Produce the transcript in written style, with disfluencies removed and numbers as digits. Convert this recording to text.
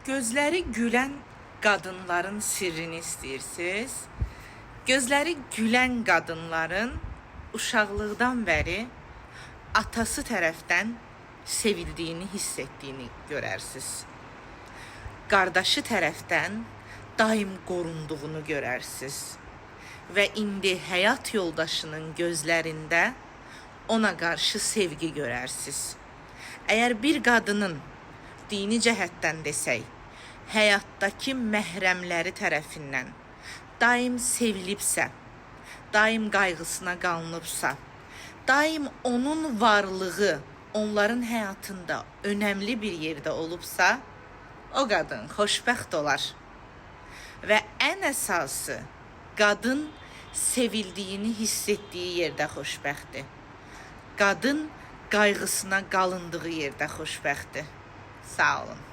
Gözləri gülən qadınların sirrini istəyirsiniz? Gözləri gülən qadınların uşaqlıqdan bəri atası tərəfdən sevildiyini, hiss etdiyini görərsiniz. Qardaşı tərəfdən daim qorunduğunu görərsiniz. Və indi həyat yoldaşının gözlərində ona qarşı sevgi görərsiniz. Əgər bir qadının dini cəhətdən desək, həyatdakı məhrəmləri tərəfindən daim sevilibsə, daim qayğısına qalınıbsa, daim onun varlığı onların həyatında önəmli bir yerdə olubsa, o qadın xoşbəxt olar. Və ən əsası, qadın sevildiyini hiss etdiyi yerdə xoşbəxtdir. Qadın qayğısına qalındığı yerdə xoşbəxtdir. Sağ olun.